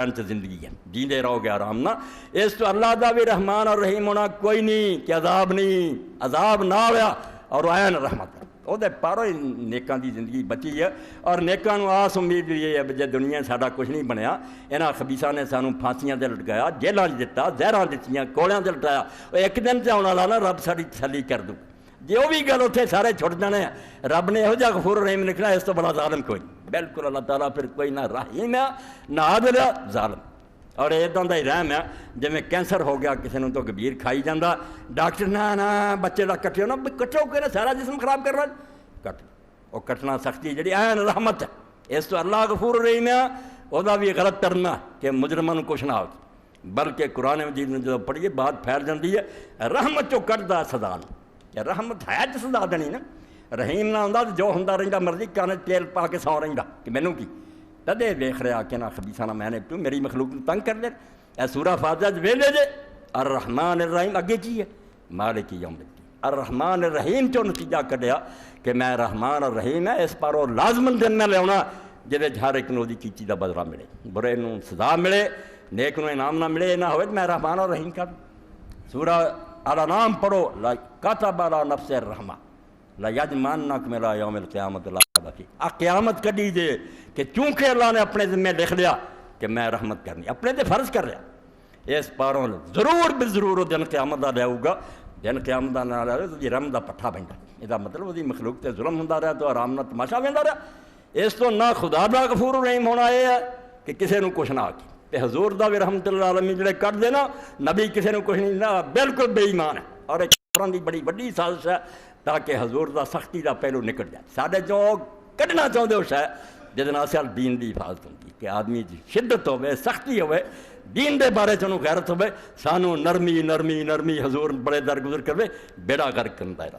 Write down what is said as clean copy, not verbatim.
انت زندگی ہے، جیندے رہو گے آرام نہ۔ اس تو اللہ دا بھی رحمان اور رحیم ہونا کوئی نہیں کہ عذاب نہیں، عذاب نہ ہویا اور این رحمت وہ دے پارو ہی نیکاں دی زندگی بچی ہے۔ اور نیکاں نو آس امید بھی یہ ہے جے دنیا ساڈا کچھ نہیں بنیا، انہاں خبیثاں نے سانوں پھانسیاں تے لٹکایا، جیلاں دتا، زہراں دتیاں، کوڑیاں تے لٹایا، ایک دن تے آਉਣ والا نا رب ساڈی تسلی کر دوں، جے وہ بھی گل اتنے سارے چھٹ جانے ہیں۔ رب نے یہو جہا غفور رحیم لکھنا اس تو بڑا ظالم کوئی نہیں۔ بالکل اللہ تعالیٰ پھر کوئی نہ رحیم ہے نہ عادل ہے، ظالم۔ اور اداں دا ہی رحم ہے جی کینسر ہو گیا کسی نے تو گبیر کھائی جاتا، ڈاکٹر نہ بچے کا کٹو نا، کٹو کہ سارا جسم خراب کر رہا، کٹ وہ کٹنا سختی جی این رحمت ہے۔ اس تو اللہ غفور رحیم ہے، وہ بھی غلط کرنا کہ مجرموں کو کچھ نہ ہو، بلکہ قرآن مجید میں جو پڑھیے بات پھیل جاتی ہے رحمت چو کٹدا سزا نہیں، رحمت ہے تو سزا دینی نا۔ رحیم نہ ہوں تو جو ہوں رہتا مرضی کان تیل پا کے سو رہا کہ مینوں کی تدے ویخ رہا کہ نہ خبیثہ نہ میں نے تو میری مخلوق تنگ کر دے۔ اے سورہ فاتحہ ویلے جے الرحمن الرحیم اگے جی ہے مالک یوم الدین، الرحمن الرحیم چو نتیجہ کڈیا کہ میں رحمان اور رحیم ہے، اس پر وہ لازمن دن میں لیاؤنا جہد ہر ایک نو دی کیتی دا بدلہ ملے، برے نو سزا ملے، نیک نو انعام نہ ملے، نہ ہوئے میں رحمان اور رحیم کا۔ سورہ الانعام پڑھو، کتب علی نفس الرحمہ لیجمعنکم الی یوم القیامۃ لا ریب فیہ، قیامت کڈی دے کہ چونکہ اللہ نے اپنے ذمہ لکھ لیا کہ میں رحمت کرنی، اپنے تے فرض کر رہا، اس پاروں ضرور بضرور وہ دن قیامت دا لے گا، دن قیامت دا نہ لے تو رحم دا پٹھا بنتا، یہ مطلب وہ مخلوق تے ظلم ہوندا رہا تو آرام نہ تماشا ویندا رہا۔ اس تو نہ خدا دا غفور رحیم ہونا یہ ہے کہ کسی نو کچھ نہ آکے تے حضور دا بھی رحمت اللہ عالمین جڑے کر دینا نبی کسی نو کچھ نہیں، نہ بالکل بے ایمان ہے اور ایک دی بڑی بڑی سازش ہے تاکہ حضور دا سختی دا پہلو نکل جائے۔ ساڈے جو کڈنا چاہتے ہو شاید جہد اصل دین دی حفاظت ہوتی کہ آدمی دی شدت ہوئے، سختی ہوئے، دین دے بارے چنوں غیرت ہوئے، سانو نرمی نرمی نرمی حضور بڑے درگزر کرے، بیڑا غرق کرن دا ارادہ۔